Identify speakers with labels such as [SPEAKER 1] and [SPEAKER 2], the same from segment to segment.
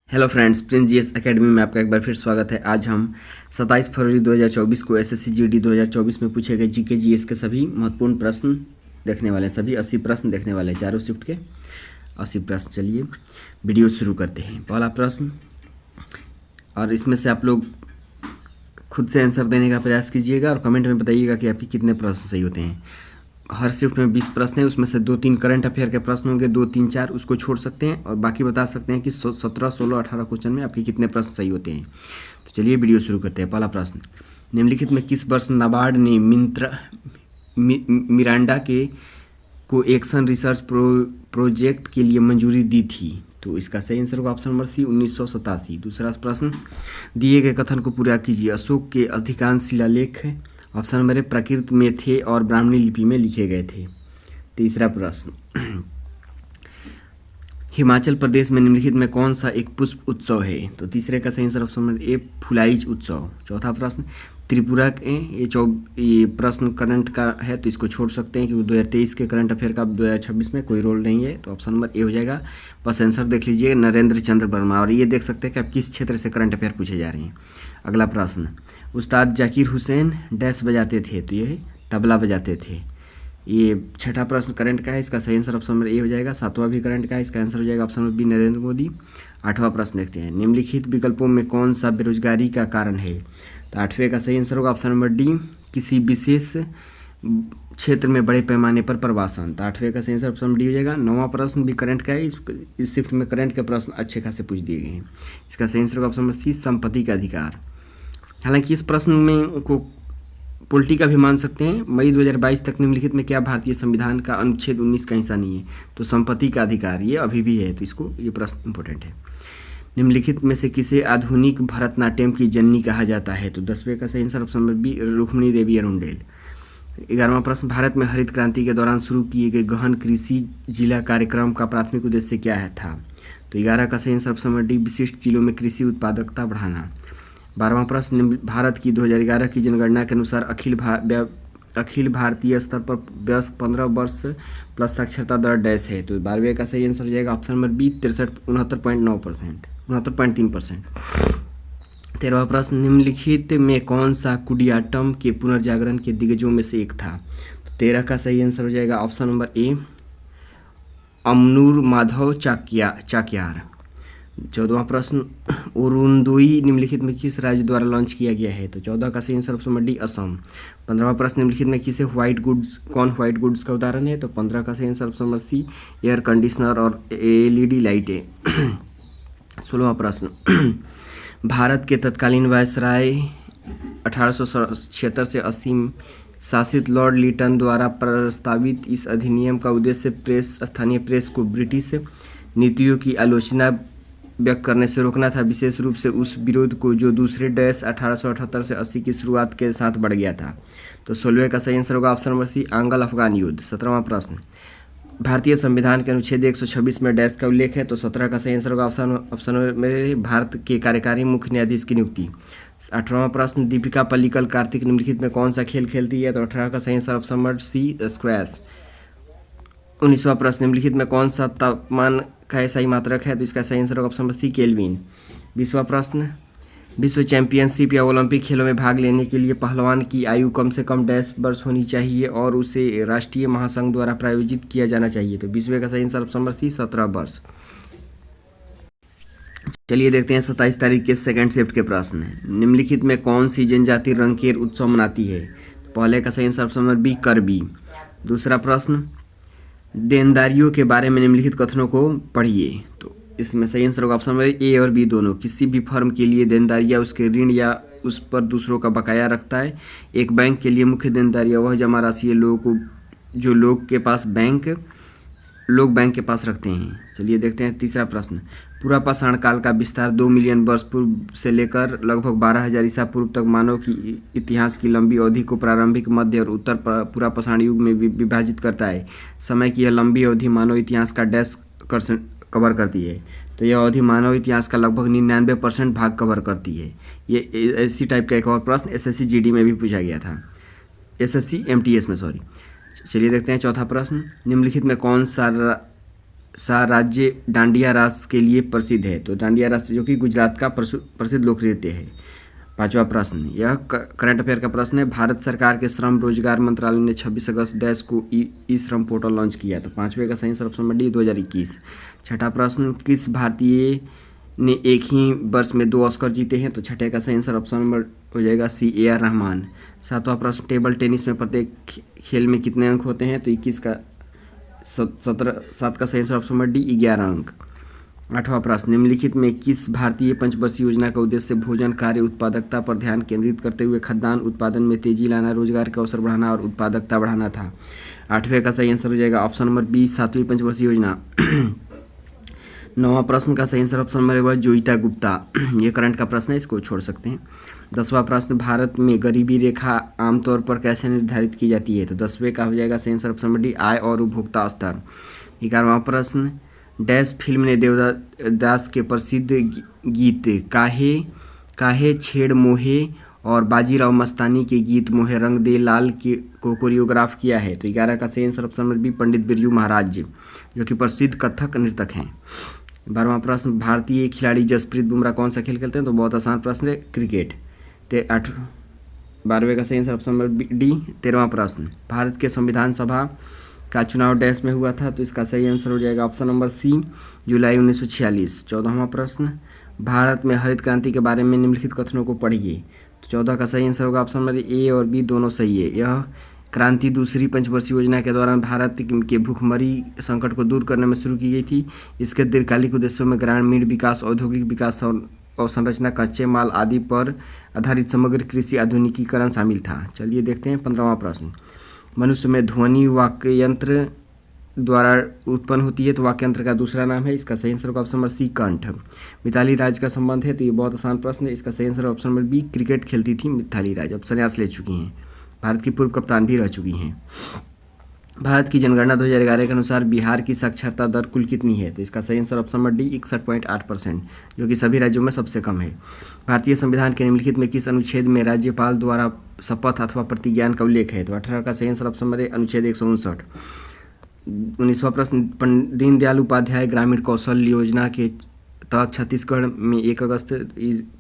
[SPEAKER 1] Hello friends, Prince GS academy में आपका एक बार फिर स्वागत है। आज हम 27 फरवरी 2024 को एसएससी जीडी 2024 में पूछे गए जीके जीएस के सभी महत्वपूर्ण प्रश्न देखने वाले हैं। सभी 80 प्रश्न देखने वाले हैं, चारों शिफ्ट के 80 प्रश्न। चलिए वीडियो शुरू करते हैं। पहला प्रश्न, और इसमें से आप लोग खुद से आंसर देने का प्रयास कीजिएगा और कमेंट में बताइएगा कि आपके कितने प्रश्न सही होते हैं। हर शिफ्ट में 20 प्रश्न हैं, उसमें से 2-3 करंट अफेयर के प्रश्न होंगे, 2-3-4 उसको छोड़ सकते हैं और बाकी बता सकते हैं कि 17, 16, 18 क्वेश्चन में आपके कितने प्रश्न सही होते हैं। तो चलिए वीडियो शुरू करते हैं। पहला प्रश्न, निम्नलिखित में किस वर्ष नाबार्ड ने मिरांडा को एक्शन रिसर्च प्रोजेक्ट के लिए मंजूरी दी थी? तो इसका सही आंसर होगा ऑप्शन नंबर सी, 1987। दूसरा प्रश्न, दिए गए कथन को पूरा कीजिए। अशोक के अधिकांश शिलालेख ऑप्शन नंबर ए प्राकृत में थे और ब्राह्मणी लिपि में लिखे गए थे। तीसरा प्रश्न, हिमाचल प्रदेश में निम्नलिखित में कौन सा एक पुष्प उत्सव है? तो तीसरे का सही आंसर ऑप्शन नंबर ए, फुलाइज उत्सव। चौथा प्रश्न, त्रिपुरा के ये प्रश्न करंट का है तो इसको छोड़ सकते हैं क्योंकि 2023 के करंट अफेयर का 2026 में कोई रोल नहीं है, तो ऑप्शन नंबर ए हो जाएगा। बस आंसर देख लीजिए, नरेंद्र चंद्र वर्मा। और ये देख सकते हैं कि आप किस क्षेत्र से करंट अफेयर पूछे जा रहे हैं। अगला प्रश्न, उस्ताद जाकिर हुसैन डैश बजाते थे? तो ये तबला बजाते थे। ये छठा प्रश्न करंट का है, इसका सही आंसर ऑप्शन नंबर ए हो जाएगा। सातवां भी करंट का है, इसका आंसर हो जाएगा option number B, Narendra Modi. आठवां प्रश्न देखते हैं, निम्नलिखित विकल्पों में कौन सा बेरोजगारी का कारण है? तो आठवें का सही आंसर होगा ऑप्शन नंबर डी, किसी विशेष क्षेत्र में बड़े पैमाने पर प्रवासन। तो आठवें का सही आंसर ऑप्शन डी हो जाएगा। नौवां प्रश्न भी करंट का है, इस शिफ्ट में करंट के प्रश्न अच्छे खासे पूछ दिए गए हैं। इसका सही आंसर होगा ऑप्शन नंबर सी, संपत्ति का अधिकार। हालांकि इस प्रश्न में को पॉलिटी का भी मान सकते हैं। मई 2022 तक निम्नलिखित में क्या भारतीय संविधान का अनुच्छेद 19 का हिस्सा नहीं है? तो संपत्ति का अधिकार ये अभी भी है, तो इसको ये प्रश्न इंपॉर्टेंट है। निम्नलिखित में से किसे आधुनिक भरतनाट्यम की जननी कहा जाता है? तो 10वें का सही answer option number B, Rukmini Devi Arundale. 11वां प्रश्न, भारत में हरित क्रांति के दौरान शुरू किए गए गहन कृषि जिला कार्यक्रम का प्राथमिक उद्देश्य क्या है था? तो 11 का सही आंसर ऑप्शन नंबर डी, विशिष्ट जिलों में कृषि उत्पादकता बढ़ाना। 12वां प्रश्न, भारत की 2011 की जनगणना के अनुसार अखिल भारतीय स्तर पर वयस्क 15 वर्ष प्लस साक्षरता दर डैश है? तो 12वें का सही आंसर हो जाएगा ऑप्शन नंबर बी, 69.3%। 13वां प्रश्न, निम्नलिखित में कौन सा कुडियाट्टम के पुनर्जागरण के दिग्गजों में से एक था? तो 13 का सही आंसर हो जाएगा option number A, Ammannur Madhava Chakyar. 14वां प्रश्न, ओरुंदोई निम्नलिखित में किस राज्य द्वारा लॉन्च किया गया है? तो 14 का सही answer option number D, Assam. 15वां प्रश्न, निम्नलिखित में किसे कौन व्हाइट गुड्स का उदाहरण है? तो 15 का सही answer option number C, air conditioner और एलईडी लाइटें। 16वां प्रश्न, भारत के तत्कालीन वायसराय 1876 से 80 शासित लॉर्ड लिटन द्वारा प्रस्तावित इस अधिनियम का उद्देश्य स्थानीय प्रेस को ब्रिटिश नीतियों की आलोचना व्यक्त करने से रोकना था, विशेष रूप से उस विरोध को जो दूसरे डैश 1878 से 80 की शुरुआत के साथ बढ़ गया था। तो 16वें का सही आंसर होगा ऑप्शन नंबर सी, आंग्ल अफगान युद्ध। 17वां प्रश्न, भारतीय संविधान के अनुच्छेद 126 में डैश का उल्लेख है? तो 17 का सही आंसर होगा ऑप्शन में भारत के कार्यकारी मुख्य न्यायाधीश की नियुक्ति। 18वां प्रश्न, दीपिका पल्लिकल कार्तिक निम्नलिखित में कौन सा खेल खेलती है? तो 18 का सही answer option number C, squash. 19वां प्रश्न, निम्नलिखित में कौन सा तापमान का एसआई मात्रक है? तो इसका सही आंसर होगा ऑप्शन नंबर सी, केल्विन। 20वां प्रश्न, विश्व चैंपियनशिप या ओलंपिक खेलों में भाग लेने के लिए पहलवान की आयु कम से कम डैश वर्ष होनी चाहिए और उसे राष्ट्रीय महासंघ द्वारा प्रायोजित किया जाना चाहिए? तो 20वें का सही आंसर ऑप्शन नंबर सी, 17 वर्ष। चलिए देखते हैं 27 तारीख के सेकंड शिफ्ट के प्रश्न। निम्नलिखित में कौन सी जनजाति रंगकेर उत्सव मनाती है? तो पहले का सही आंसर ऑप्शन नंबर बी, करबी। दूसरा प्रश्न, देनदारियों के बारे में निम्नलिखित कथनों को पढ़िए। तो इसमें सही आंसर होगा ऑप्शन नंबर ए और बी दोनों। किसी भी फर्म के लिए देनदारियां उसके ऋण या उस पर दूसरों का बकाया रखता है। एक बैंक के लिए मुख्य देनदारियां वह जमा राशि है जो लोग बैंक के पास रखते हैं। चलिए देखते हैं तीसरा प्रश्न, पूरा पाषाण काल का विस्तार 2 मिलियन वर्ष पूर्व से लेकर लगभग 12,000 ईसा पूर्व तक मानव की इतिहास की लंबी अवधि को प्रारंभिक, मध्य और उत्तर पूरा पाषाण युग में विभाजित करता है। समय की यह लंबी अवधि मानव इतिहास का डैश कवर करती है। तो यह अवधि मानव इतिहास का लगभग 99% भाग कवर करती है। ये इसी टाइप का एक और प्रश्न एसएससी जीडी में भी पूछा गया था, एसएससी एमटीएस में, सॉरी। चलिए देखते हैं चौथा प्रश्न, निम्नलिखित में कौन सा सा राज्य डांडिया रास के लिए प्रसिद्ध है? तो डांडिया रास जो कि गुजरात का प्रसिद्ध लोक नृत्य है। 5वां प्रश्न, यह करंट अफेयर का प्रश्न है। भारत सरकार के श्रम रोजगार मंत्रालय ने 26 अगस्त डैश को ई श्रम पोर्टल लॉन्च किया। तो 5वें का सही आंसर ऑप्शन नंबर डी 2021। 6ठा प्रश्न, किस भारतीय ने एक ही वर्ष में 2 ऑस्कर जीते हैं? तो 6ठे का सही आंसर ऑप्शन नंबर हो जाएगा सी AR रहमान। 7वां प्रश्न, टेबल टेनिस में प्रत्येक खेल में कितने अंक होते हैं? तो 21 का 7 का सही आंसर ऑप्शन नंबर डी 11 अंक। 8वां प्रश्न, निम्नलिखित में किस भारतीय पंचवर्षीय योजना का उद्देश्य भोजन कार्य उत्पादकता पर ध्यान केंद्रित करते हुए खाद्यान्न उत्पादन में तेजी लाना, रोजगार के अवसर बढ़ाना और उत्पादकता बढ़ाना था? 8वें का सही आंसर हो जाएगा ऑप्शन नंबर बी 7वीं पंचवर्षीय योजना। 9वां प्रश्न का सही आंसर ऑप्शन नंबर होगा जोईता गुप्ता। ये करंट का प्रश्न है, इसको छोड़ सकते हैं। 10वां प्रश्न, भारत में गरीबी रेखा आमतौर पर कैसे निर्धारित की जाती है? तो 10वें का हो जाएगा सही answer option number D I और उपभोक्ता स्तर। 11वां प्रश्न, डैश फिल्म ने देवदास के प्रसिद्ध गीत काहे छेड़ मोहे और बाजीराव मस्तानी के गीत मोहे रंग दे लाल को कोरियोग्राफ किया है? तो 11 का सही answer option number B Pandit Birju Maharaj, जो कि प्रसिद्ध कथक नर्तक हैं। 12वां प्रश्न, भारतीय खिलाड़ी जसप्रीत बुमराह कौन सा खेल खेलते हैं? तो बहुत आसान प्रश्न है, क्रिकेट। 12वें का सही आंसर ऑप्शन नंबर डी। 13वां प्रश्न, भारत के संविधान सभा का चुनाव डैश में हुआ था? तो इसका सही आंसर हो जाएगा ऑप्शन नंबर सी जुलाई 1946। 14वां प्रश्न, भारत में हरित क्रांति के बारे में निम्नलिखित कथनों को पढ़िए। तो 14 का सही आंसर होगा ऑप्शन नंबर ए और बी दोनों सही है। यह क्रांति दूसरी पंचवर्षीय योजना के दौरान भारत के भूखमरी संकट को दूर करने में शुरू की गई थी। इसके दीर्घकालिक उद्देश्यों में ग्रामीण विकास, औद्योगिक विकास और संरचना, कच्चे माल आदि पर आधारित समग्र कृषि आधुनिकीकरण शामिल था। चलिए देखते हैं 15वां प्रश्न, मनुष्य में ध्वनि वाक्ययंत्र द्वारा उत्पन्न होती है, तो वाक्ययंत्र का दूसरा नाम है? इसका सही आंसर होगा ऑप्शन नंबर सी कंठ। मिताली राज का संबंध है? तो ये बहुत आसान प्रश्न है, इसका सही answer option number B cricket खेलती थी मिताली राज, अब संन्यास ले चुकी हैं, भारत की पूर्व कप्तान भी रह चुकी हैं। भारत की जनगणना 2011 के अनुसार बिहार की साक्षरता दर कुल कितनी है? तो इसका सही आंसर ऑप्शन नंबर डी 61.8%, जो कि सभी राज्यों में सबसे कम है। भारतीय संविधान के निम्नलिखित में किस अनुच्छेद में राज्यपाल द्वारा शपथ अथवा प्रतिज्ञान का उल्लेख है? तो 18 का सही आंसर ऑप्शन नंबर ए अनुच्छेद 159। 19वां प्रश्न, पंडित दीनदयाल उपाध्याय ग्रामीण कौशल योजना के तहत छत्तीसगढ़ में 1 अगस्त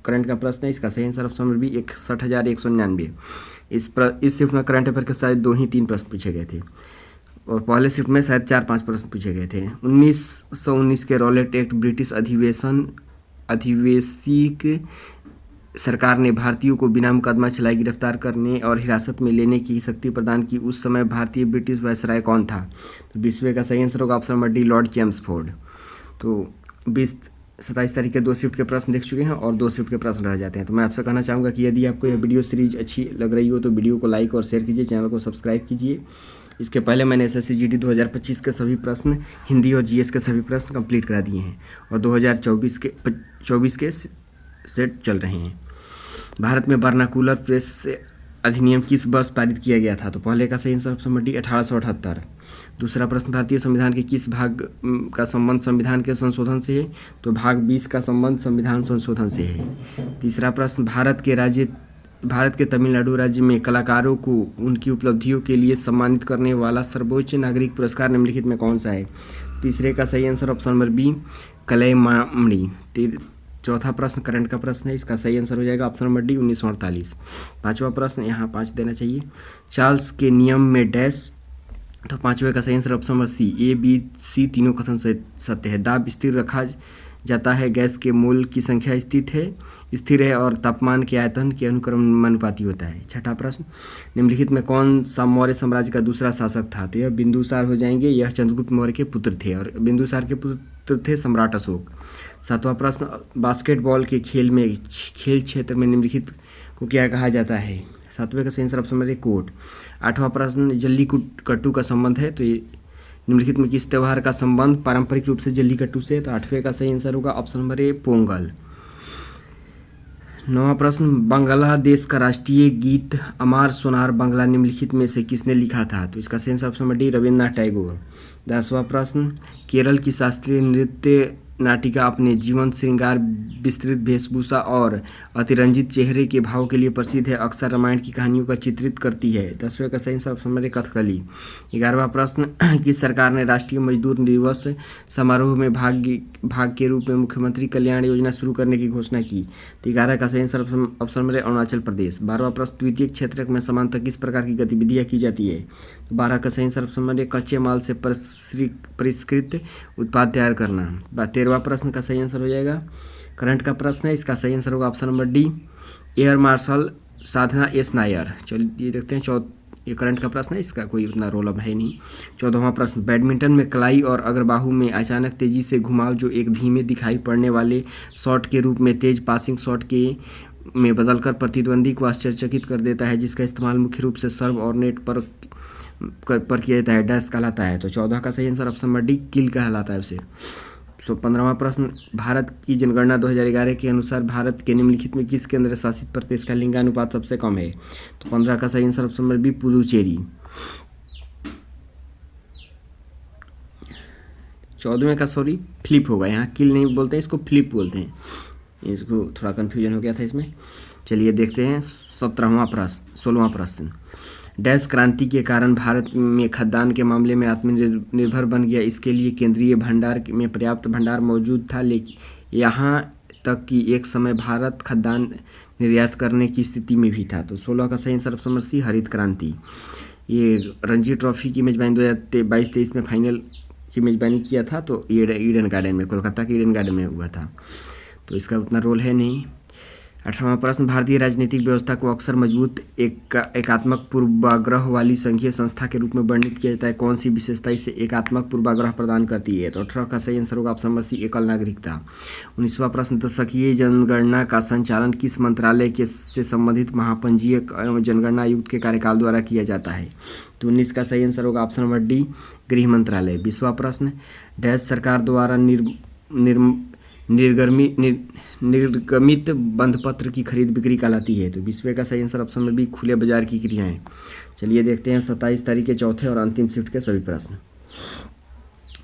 [SPEAKER 1] करंट का प्रश्न है, इसका सही आंसर ऑप्शन नंबर बी 61,199। इस शिफ्ट में करंट अफेयर के शायद 2 ही 3 प्रश्न पूछे गए थे और पहले शिफ्ट में शायद 4-5 प्रश्न पूछे गए थे। 1919 के रॉलेट एक्ट ब्रिटिश अधिवेशिक सरकार ने भारतीयों को बिना मुकदमा चलाए गिरफ्तार करने और हिरासत में लेने की शक्ति प्रदान की। उस समय भारतीय ब्रिटिश वायसराय कौन था? तो 20वें का सही आंसर होगा option number D Lord Chelmsford. तो 27 तारीख के 2 शिफ्ट के प्रश्न देख चुके हैं और 2 शिफ्ट के प्रश्न रह जाते हैं। तो मैं आपसे कहना चाहूँगा कि यदि आपको यह वीडियो सीरीज अच्छी लग रही हो तो वीडियो को लाइक और शेयर कीजिए, चैनल को सब्सक्राइब कीजिए। इसके पहले मैंने SSC GD 2025 के सभी प्रश्न, हिंदी और GS के सभी प्रश्न कंप्लीट करा दिए हैं और 2024 के सेट चल रहे हैं। भारत में वर्नाकुलर प्रेस अधिनियम किस वर्ष पारित किया गया था? तो पहले का सही आंसर ऑप्शन नंबर डी 1878। दूसरा प्रश्न, भारतीय संविधान के किस भाग का संबंध संविधान के संशोधन से है? तो भाग 20 का संबंध संविधान संशोधन से है। तीसरा प्रश्न, भारत के तमिलनाडु राज्य में कलाकारों को उनकी उपलब्धियों के लिए सम्मानित करने वाला सर्वोच्च नागरिक पुरस्कार निम्नलिखित में कौन सा है? तीसरे का सही answer option number B Kalaimamani. चौथा प्रश्न करंट का प्रश्न है, इसका सही आंसर हो जाएगा ऑप्शन नंबर डी 1948। 5वां प्रश्न, यहाँ 5 देना चाहिए, चार्ल्स के नियम में डैश। तो 5वें का सही answer option number C A, B, C तीनों कथन सत्य है। दाब स्थिर रखा जाता है, गैस के मोल की संख्या स्थिर है और तापमान के आयतन के अनुक्रमानुपाती होता है। 6ठा प्रश्न, निम्नलिखित में कौन सा मौर्य साम्राज्य का दूसरा शासक था? तो यह बिंदुसार हो जाएंगे, यह चंद्रगुप्त मौर्य के पुत्र थे और बिंदुसार के पुत्र थे सम्राट अशोक। 7वां प्रश्न, बास्केटबॉल के खेल क्षेत्र में निम्नलिखित को क्या कहा जाता है? 7वें का सही answer option number A court. 8वां प्रश्न, जल्लीकट्टू का संबंध है, तो ये निम्नलिखित में किस त्यौहार का संबंध पारंपरिक रूप से जल्लीकट्टू से? तो 8वें का सही आंसर होगा ऑप्शन नंबर ए पोंगल। 9वां प्रश्न, बांग्लादेश का राष्ट्रीय गीत अमार सोनार बांग्ला निम्नलिखित में से किसने लिखा था? तो इसका सही answer option number D Rabindranath Tagore. 10वां प्रश्न, केरल की शास्त्रीय नृत्य नाटिका अपने जीवन श्रृंगार, विस्तृत वेशभूषा और अतिरंजित चेहरे के भाव के लिए प्रसिद्ध है। अक्सर रामायण की कहानियों का चित्रित करती है। 10वें का सही answer option number A Kathakali. 11वां प्रश्न, किस सरकार ने राष्ट्रीय मजदूर दिवस समारोह में भाग के रूप में मुख्यमंत्री कल्याण योजना शुरू करने की घोषणा की? तो 11 का सही answer option number A Arunachal Pradesh. 12वां प्रश्न, द्वितीय क्षेत्र में समानतः किस प्रकार की गतिविधियाँ की जाती है? तो 12 का सही आंसर ऑप्शन नंबर ए कच्चे माल से परिष्कृत उत्पाद तैयार करना। 13वां प्रश्न का सही आंसर हो जाएगा, करंट का प्रश्न है, इसका सही आंसर होगा option number D, air marshal Sadhana S Nair. चलिए देखते हैं, ये करंट का प्रश्न है, इसका कोई उतना रोल अब है नहीं। 14वां प्रश्न, बैडमिंटन में कलाई और अग्रबाहु में अचानक तेजी से घुमाव जो एक धीमे दिखाई पड़ने वाले शॉट के रूप में तेज पासिंग शॉट के में बदलकर प्रतिद्वंदी को आश्चर्यचकित कर देता है, जिसका इस्तेमाल मुख्य रूप से सर्व और नेट पर किया जाता है, डैश कहलाता है। तो 14 का सही आंसर ऑप्शन नंबर डी, किल कहलाता है उसे। 15वां प्रश्न, भारत की जनगणना 2011 के अनुसार भारत के निम्नलिखित में किस केंद्र शासित प्रदेश का लिंगानुपात सबसे कम है? तो 15 का सही answer option number B, Puducherry. 14वें का सॉरी फ्लिप होगा, यहाँ किल नहीं बोलते हैं, इसको फ्लिप बोलते हैं, इसको थोड़ा कन्फ्यूजन हो गया था इसमें। चलिए देखते हैं 16वां प्रश्न, डैश क्रांति के कारण भारत में खाद्यान्न के मामले में आत्मनिर्भर बन गया, इसके लिए केंद्रीय भंडार में पर्याप्त भंडार मौजूद था, लेकिन यहाँ तक कि एक समय भारत खाद्यान्न निर्यात करने की स्थिति में भी था। तो 16 का सही आंसर ऑप्शन नंबर सी, हरित क्रांति। ये रणजी ट्रॉफी की मेजबानी 2022-23 में फाइनल की मेजबानी किया था, तो ईडन गार्डन में, कोलकाता के ईडन गार्डन में हुआ था, तो इसका उतना रोल है नहीं। 18वां प्रश्न, भारतीय राजनीतिक व्यवस्था को अक्सर मजबूत एकात्मक पूर्वाग्रह वाली संघीय संस्था के रूप में वर्णित किया जाता है, कौन सी विशेषता इसे एकात्मक पूर्वाग्रह प्रदान करती है? तो 18 का सही आंसर होगा ऑप्शन नंबर सी, एकल नागरिकता। 19वां प्रश्न, दशकीय जनगणना का संचालन किस मंत्रालय से संबंधित महापंजीयक एवं जनगणना आयुक्त के कार्यकाल द्वारा किया जाता है? तो 19 का सही आंसर होगा ऑप्शन नंबर डी, गृह मंत्रालय। 20वां प्रश्न, डैश सरकार द्वारा निर्गमित बंधपत्र की खरीद बिक्री कहलाती है? तो 20वें का सही आंसर ऑप्शन में भी, खुले बाजार की क्रियाएं। चलिए देखते हैं 27 तारीख के चौथे और अंतिम शिफ्ट के सभी प्रश्न।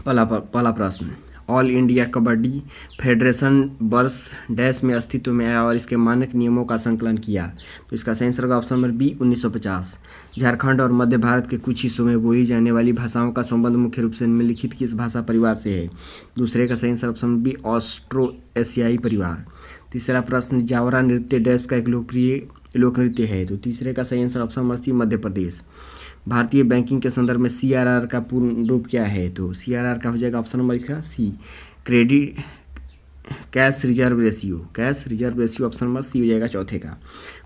[SPEAKER 1] पहला प्रश्न, ऑल इंडिया कबड्डी फेडरेशन वर्ष डैश में अस्तित्व में आया और इसके मानक नियमों का संकलन किया? तो इसका सही आंसर होगा ऑप्शन नंबर बी, 1950। झारखंड और मध्य भारत के कुछ हिस्सों में बोली जाने वाली भाषाओं का संबंध मुख्य रूप से निम्नलिखित किस भाषा परिवार से है? दूसरे का सही answer option number B, Austro एशियाई परिवार। तीसरा प्रश्न, जावरा नृत्य डैश का एक लोकप्रिय लोक नृत्य है? तो तीसरे का सही आंसर ऑप्शन नंबर सी, मध्य प्रदेश। भारतीय बैंकिंग के संदर्भ में CRR का पूर्ण रूप क्या है? तो CRR का हो जाएगा ऑप्शन नंबर इसका C, credit cash reserve ratio. Cash reserve ratio option number C हो जाएगा चौथे का।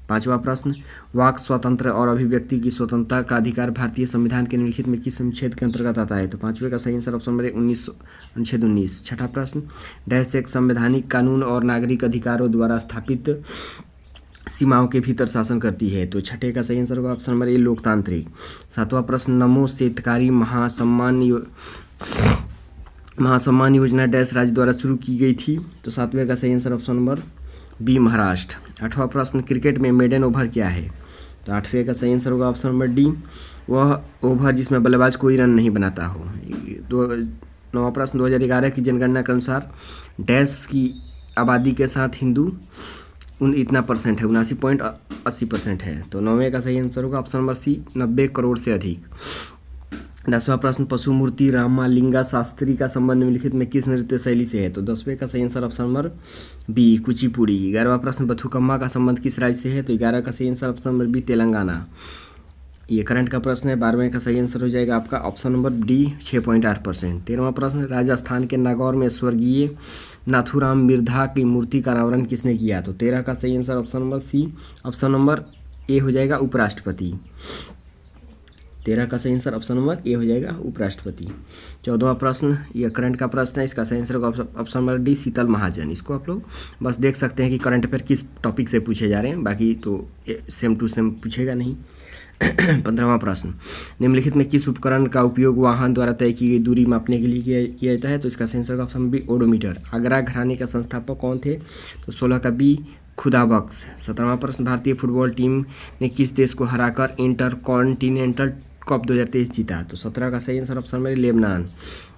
[SPEAKER 1] 5वां प्रश्न, वाक स्वतंत्र और अभिव्यक्ति की स्वतंत्रता का अधिकार भारतीय संविधान के निम्नलिखित में किस अनुच्छेद के अंतर्गत आता है? तो 5वें का सही आंसर ऑप्शन नंबर अनुच्छेद 19। छठा प्रश्न, डैश एक संवैधानिक कानून और नागरिक अधिकारों द्वारा स्थापित सीमाओं के भीतर शासन करती है? तो छठे का सही आंसर होगा ऑप्शन नंबर ए, लोकतांत्रिक। 7वां प्रश्न, नमो शेतकारी महासम्मान योजना डैश राज्य द्वारा शुरू की गई थी? तो 7वें का सही answer option number B, Maharashtra. 8वां प्रश्न, क्रिकेट में मेडन ओवर क्या है? तो 8वें का सही आंसर होगा ऑप्शन नंबर डी, वह ओवर जिसमें बल्लेबाज कोई रन नहीं बनाता हो। 9वां प्रश्न, 2011 की जनगणना के अनुसार डैश की आबादी के साथ हिंदू इतना परसेंट है, 79.80% है। तो 9वें का सही आंसर होगा ऑप्शन नंबर सी, 90 करोड़ से अधिक। 10वां प्रश्न, पशु मूर्ति रामालिंगा शास्त्री का संबंध निम्नलिखित में किस नृत्य शैली से है? तो 10वें का सही answer option number B, Kuchipudi. 11वां प्रश्न, बथुकम्मा का संबंध किस राज्य से है? तो 11 का सही answer option number B, Telangana. ये करंट का प्रश्न है। 12वें का सही आंसर हो जाएगा आपका ऑप्शन नंबर डी, 6.8%। 13वां प्रश्न, राजस्थान के नागौर में स्वर्गीय नाथूराम मिर्धा की मूर्ति का अनावरण किसने किया? तो 13 का सही answer option number C, option number A हो जाएगा, उपराष्ट्रपति। 13 का सही आंसर ऑप्शन नंबर ए हो जाएगा, उपराष्ट्रपति। 14वां प्रश्न, यह करंट का प्रश्न है, इसका सही आंसर होगा ऑप्शन नंबर डी, शीतल महाजन। इसको आप लोग बस देख सकते हैं कि करंट अफेयर किस टॉपिक से पूछे जा रहे हैं, बाकी तो सेम टू सेम पूछेगा नहीं। 15वां प्रश्न, निम्नलिखित में किस उपकरण का उपयोग वाहन द्वारा तय की गई दूरी मापने के लिए किया जाता है? तो इसका सही आंसर का ऑप्शन बी, ओडोमीटर। आगरा घराने का संस्थापक कौन थे? तो 16 का बी, खुदा बख्श। 17वां प्रश्न, भारतीय फुटबॉल टीम ने किस देश को हराकर इंटरकॉन्टिनेंटल कप 2023 जीता। तो 17 का सही आंसर ऑप्शन में लेबनान।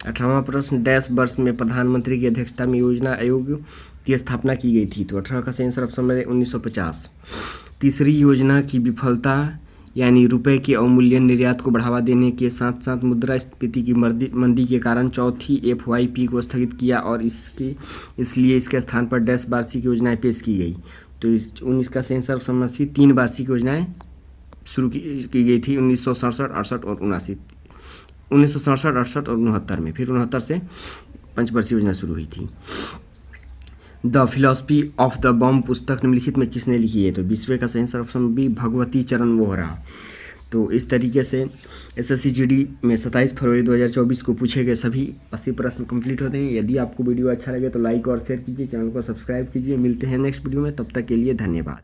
[SPEAKER 1] 18वां प्रश्न, डैश वर्ष में प्रधानमंत्री की अध्यक्षता में योजना आयोग की स्थापना की गई थी। तो 18 का सही आंसर ऑप्शन में 1950। तीसरी योजना की विफलता यानी रुपए के अवमूल्यन निर्यात को बढ़ावा देने के साथ साथ मुद्रास्फीति की मंदी के कारण चौथी FYP को स्थगित किया और इसलिए इसके स्थान पर डैश वार्षिक योजनाएं पेश की गई। तो 19 का सही आंसर ऑप्शन में 3 वार्षिक योजनाएं शुरू की गई थी 1967, 68 और 79। 1967, 68 और 69 में, फिर 69 से पंचवर्षीय योजना शुरू हुई थी। The philosophy of the bomb पुस्तक निम्नलिखित में किसने लिखी है? तो 20वें का सही आंसर ऑप्शन बी भगवती चरण वोहरा। तो इस तरीके से SSC GD में 27 फरवरी 2024 को पूछे गए सभी 80 प्रश्न कंप्लीट होते हैं। यदि आपको वीडियो अच्छा लगे तो लाइक और शेयर कीजिए, चैनल को सब्सक्राइब कीजिए। मिलते हैं नेक्स्ट वीडियो में, तब तक के लिए धन्यवाद।